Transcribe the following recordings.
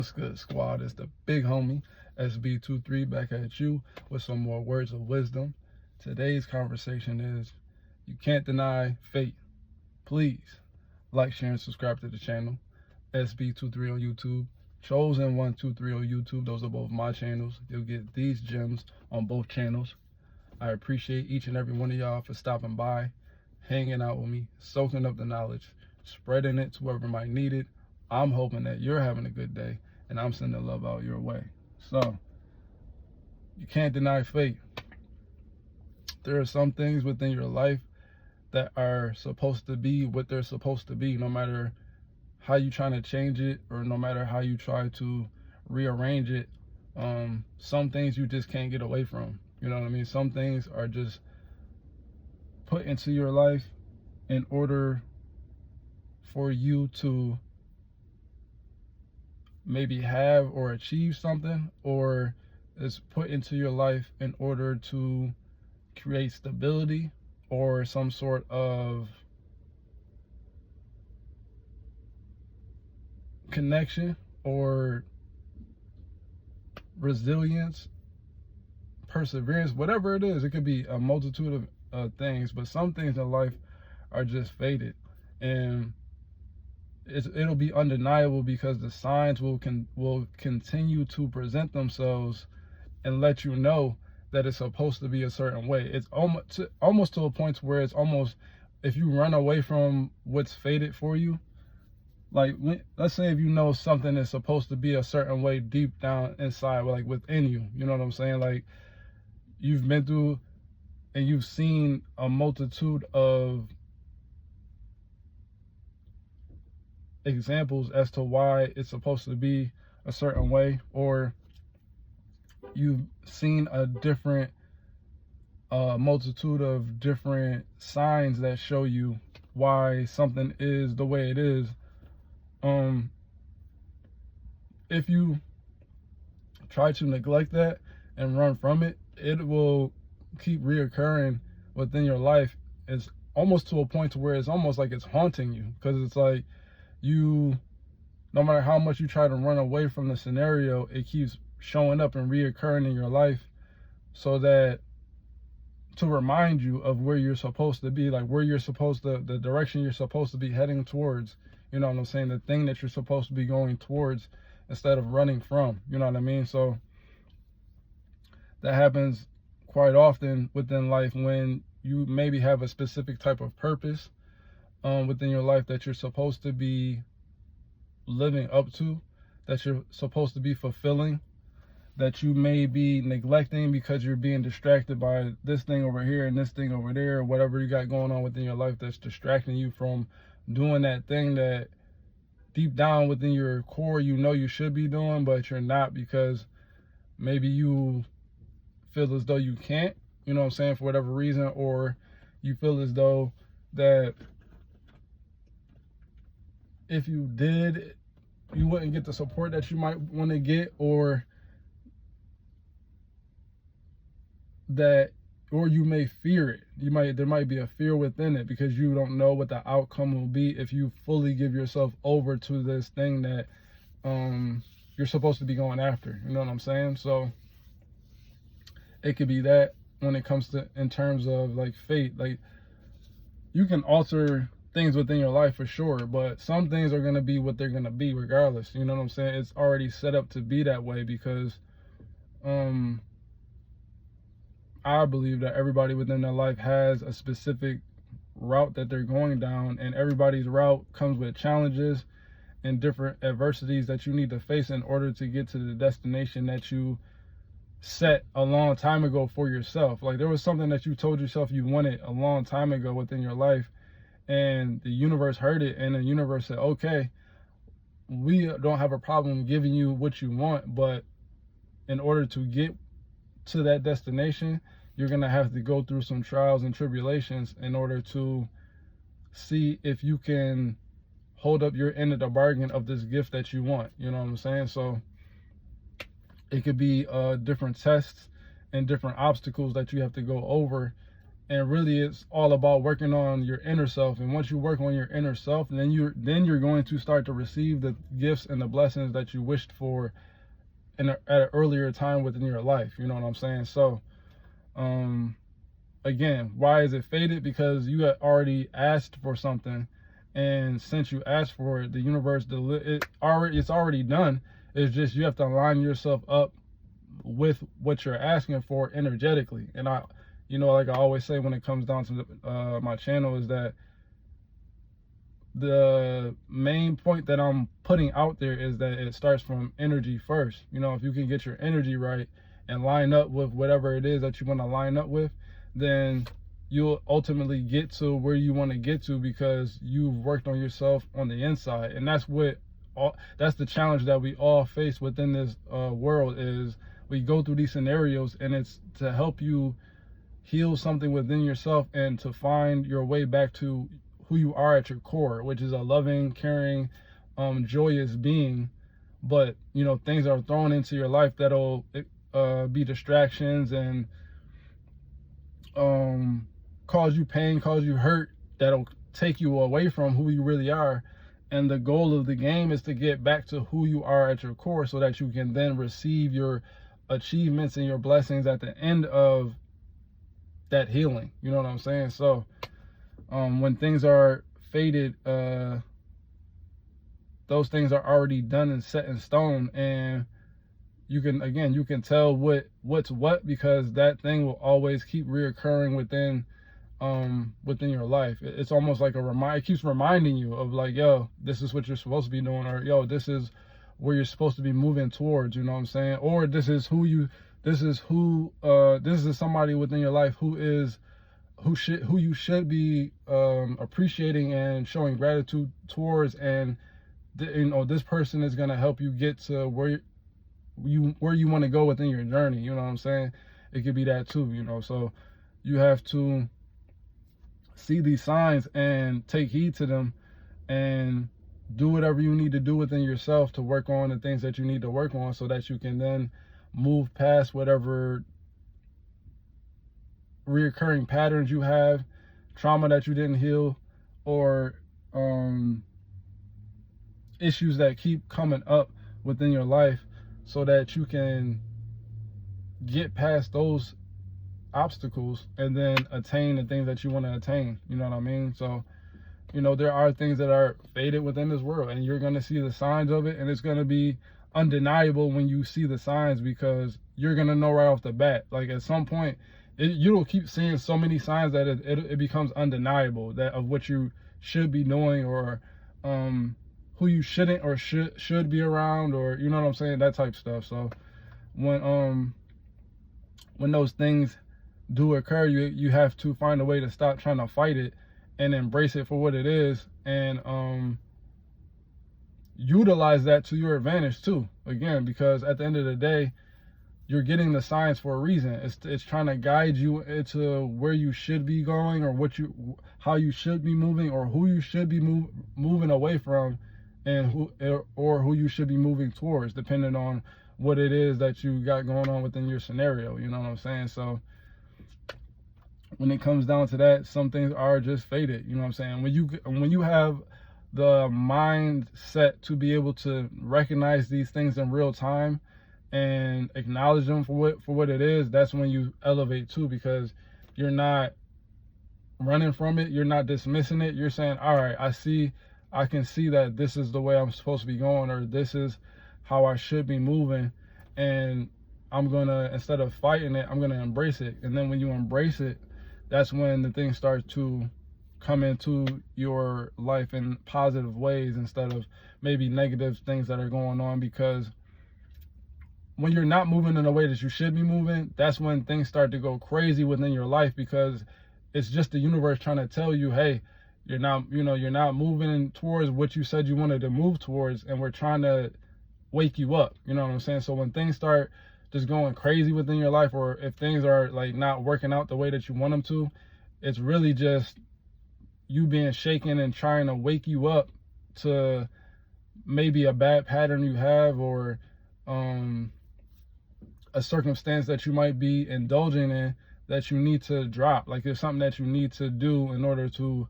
What's good, squad? It's the big homie SB23 back at you with some more words of wisdom. Today's conversation is you can't deny fate. Please like, share, and subscribe to the channel. SB23 on YouTube, Chosen123 on YouTube. Those are both my channels. You'll get these gems on both channels. I appreciate each and every one of y'all for stopping by, hanging out with me, soaking up the knowledge, spreading it to whoever might need it. I'm hoping that you're having a good day and I'm sending love out your way. So, you can't deny fate. There are some things within your life that are supposed to be what they're supposed to be, no matter how you trying to change it or no matter how you try to rearrange it. Some things you just can't get away from. You know what I mean? Some things are just put into your life in order for you to maybe have or achieve something, or is put into your life in order to create stability or some sort of connection or resilience, perseverance, whatever it is. It could be a multitude of things, but some things in life are just fated, and it'll be undeniable because the signs will continue to present themselves and let you know that it's supposed to be a certain way. It's almost to a point where it's almost, if you run away from what's fated for you, like let's say if you know something is supposed to be a certain way deep down inside, like within you, you know what I'm saying? Like you've been through and you've seen a multitude of examples as to why it's supposed to be a certain way, or you've seen a different multitude of different signs that show you why something is the way it is. If you try to neglect that and run from it, it will keep reoccurring within your life. It's almost to a point to where it's almost like it's haunting you, because it's like you, no matter how much you try to run away from the scenario, it keeps showing up and reoccurring in your life, so that to remind you of where you're supposed to be, like where you're supposed to, the direction you're supposed to be heading towards. You know what I'm saying? The thing that you're supposed to be going towards instead of running from. You know what I mean? So that happens quite often within life when you maybe have a specific type of purpose within your life that you're supposed to be living up to, that you're supposed to be fulfilling, that you may be neglecting because you're being distracted by this thing over here and this thing over there, or whatever you got going on within your life that's distracting you from doing that thing that deep down within your core you know you should be doing, but you're not, because maybe you feel as though you can't, you know what I'm saying, for whatever reason, or you feel as though that if you did, you wouldn't get the support that you might want to get, or you may fear it. There might be a fear within it because you don't know what the outcome will be if you fully give yourself over to this thing that you're supposed to be going after. You know what I'm saying? So it could be that when it comes to, in terms of like fate, like you can alter things within your life for sure, but some things are going to be what they're going to be regardless. You know what I'm saying? It's already set up to be that way, because I believe that everybody within their life has a specific route that they're going down, and everybody's route comes with challenges and different adversities that you need to face in order to get to the destination that you set a long time ago for yourself. Like there was something that you told yourself you wanted a long time ago within your life, and the universe heard it, and the universe said, okay, we don't have a problem giving you what you want, but in order to get to that destination, you're going to have to go through some trials and tribulations in order to see if you can hold up your end of the bargain of this gift that you want. You know what I'm saying? So it could be different tests and different obstacles that you have to go over And really it's all about working on your inner self. And once you work on your inner self, then you're going to start to receive the gifts and the blessings that you wished for at an earlier time within your life. You know what I'm saying? So again, why is it fated? Because you had already asked for something, and since you asked for it, the universe it's already done. It's just you have to align yourself up with what you're asking for energetically. And like I always say when it comes down to my channel, is that the main point that I'm putting out there is that it starts from energy first. If you can get your energy right and line up with whatever it is that you want to line up with, then you'll ultimately get to where you want to get to, because you've worked on yourself on the inside. And that's the challenge that we all face within this world, is we go through these scenarios, and it's to help you heal something within yourself and to find your way back to who you are at your core, which is a loving, caring, joyous being. But things are thrown into your life that'll be distractions and cause you pain, cause you hurt, that'll take you away from who you really are. And the goal of the game is to get back to who you are at your core, so that you can then receive your achievements and your blessings at the end of that healing. You know what I'm saying? So when things are fated, those things are already done and set in stone, and you can tell what's what, because that thing will always keep reoccurring within your life. It's almost like it keeps reminding you of, like, yo, this is what you're supposed to be doing, or yo, this is where you're supposed to be moving towards. You know what I'm saying? Or this is somebody within your life who you should be appreciating and showing gratitude towards. And this person is going to help you get to where you want to go within your journey. You know what I'm saying? It could be that too. So you have to see these signs and take heed to them, and do whatever you need to do within yourself to work on the things that you need to work on, so that you can then move past whatever reoccurring patterns you have, trauma that you didn't heal, or issues that keep coming up within your life, so that you can get past those obstacles and then attain the things that you want to attain. You know what I mean? So there are things that are fated within this world, and you're going to see the signs of it, and it's going to be undeniable when you see the signs, because you're going to know right off the bat. Like, at some point, you'll keep seeing so many signs that it becomes undeniable that of what you should be doing, or who you shouldn't or should be around, or you know what I'm saying, that type stuff. So when those things do occur, you have to find a way to stop trying to fight it and embrace it for what it is, and utilize that to your advantage too, again, because at the end of the day, you're getting the signs for a reason. It's trying to guide you into where you should be going, or how you should be moving, or who you should be moving away from, and who you should be moving towards, depending on what it is that you got going on within your scenario. You know what I'm saying? So when it comes down to that, some things are just fated. You know what I'm saying? When you have the mindset to be able to recognize these things in real time and acknowledge them for what it is, that's when you elevate too, because you're not running from it, you're not dismissing it. You're saying, all right, I can see that this is the way I'm supposed to be going, or this is how I should be moving, and I'm gonna, instead of fighting it, I'm gonna embrace it. And then when you embrace it, that's when the things start to come into your life in positive ways, instead of maybe negative things that are going on. Because when you're not moving in the way that you should be moving, that's when things start to go crazy within your life, because it's just the universe trying to tell you, hey, you're not moving towards what you said you wanted to move towards, and we're trying to wake you up. You know what I'm saying? So when things start just going crazy within your life, or if things are like not working out the way that you want them to, it's really just you being shaken and trying to wake you up to maybe a bad pattern you have, or a circumstance that you might be indulging in that you need to drop. Like it's something that you need to do in order to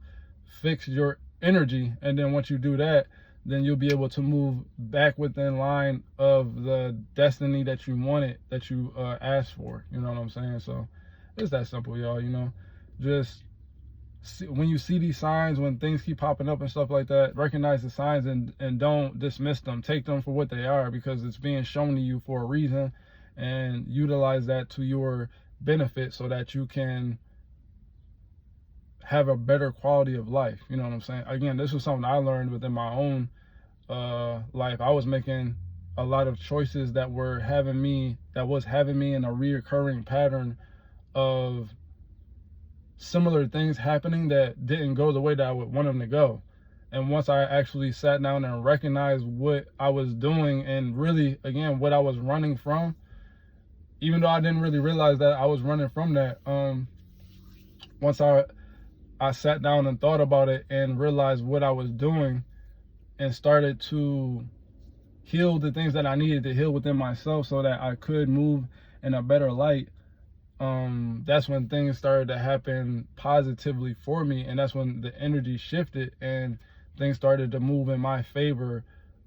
fix your energy. And then once you do that, then you'll be able to move back within line of the destiny that you wanted, that you asked for. You know what I'm saying? So it's that simple, y'all. You know, just when you see these signs, when things keep popping up and stuff like that, recognize the signs and don't dismiss them. Take them for what they are, because it's being shown to you for a reason, and utilize that to your benefit so that you can have a better quality of life. You know what I'm saying? Again, this was something I learned within my own life. I was making a lot of choices that was having me in a reoccurring pattern of similar things happening that didn't go the way that I would want them to go. And once I actually sat down and recognized what I was doing, and really, again, what I was running from, even though I didn't really realize that I was running from that, once I sat down and thought about it and realized what I was doing and started to heal the things that I needed to heal within myself so that I could move in a better light, that's when things started to happen positively for me. And that's when the energy shifted and things started to move in my favor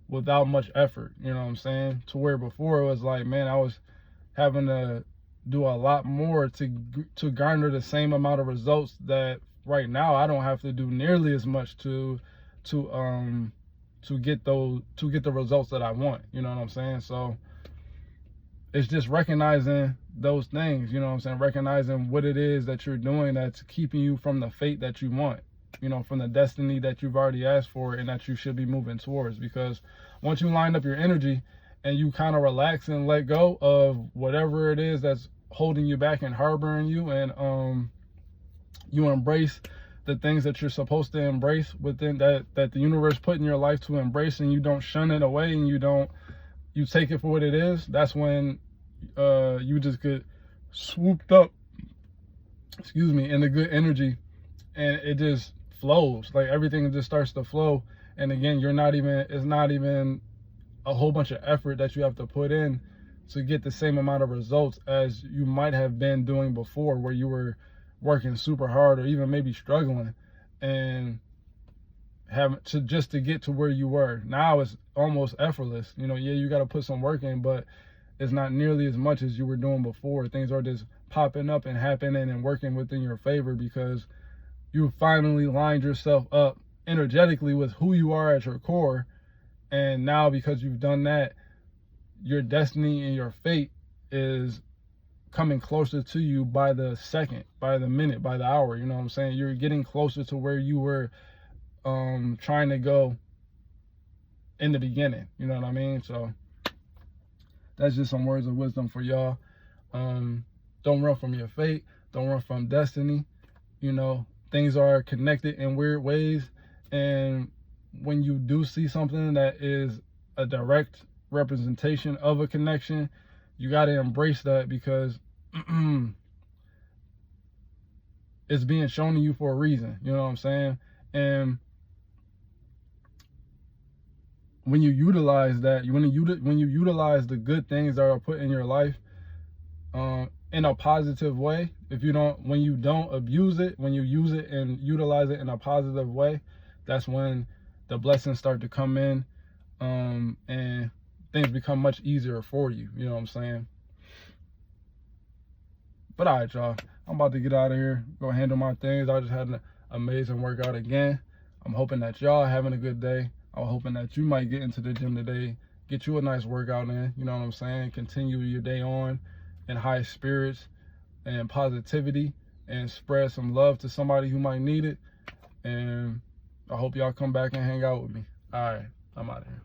without much effort. You know what I'm saying? To where before it was like, man, I was having to do a lot more to garner the same amount of results that right now I don't have to do nearly as much to get the results that I want. You know what I'm saying? So it's just recognizing those things, you know what I'm saying? Recognizing what it is that you're doing that's keeping you from the fate that you want, you know, from the destiny that you've already asked for and that you should be moving towards. Because once you line up your energy and you kind of relax and let go of whatever it is that's holding you back and harboring you, and you embrace the things that you're supposed to embrace within that the universe put in your life to embrace, and you don't shun it away, and you take it for what it is, that's when you just get swooped up, in the good energy, and it just flows. Like everything just starts to flow. And again, it's not even a whole bunch of effort that you have to put in to get the same amount of results as you might have been doing before, where you were working super hard or even maybe struggling and having to just to get to where you were. Now it's almost effortless. You know, yeah, you got to put some work in, but it's not nearly as much as you were doing before. Things are just popping up and happening and working within your favor because you finally lined yourself up energetically with who you are at your core. And now, because you've done that, your destiny and your fate is coming closer to you by the second, by the minute, by the hour. You know what I'm saying? You're getting closer to where you were trying to go in the beginning. You know what I mean? So that's just some words of wisdom for y'all. Don't run from your fate. Don't run from destiny. You know, things are connected in weird ways. And when you do see something that is a direct representation of a connection, you got to embrace that, because it's being shown to you for a reason. You know what I'm saying? And when you utilize that, when you utilize the good things that are put in your life in a positive way, when you don't abuse it, when you use it and utilize it in a positive way, that's when the blessings start to come in, and things become much easier for you. You know what I'm saying? But all right, y'all, I'm about to get out of here, go handle my things. I just had an amazing workout again. I'm hoping that y'all having a good day. I'm hoping that you might get into the gym today, get you a nice workout in. You know what I'm saying? Continue your day on in high spirits and positivity, and spread some love to somebody who might need it. And I hope y'all come back and hang out with me. All right, I'm out of here.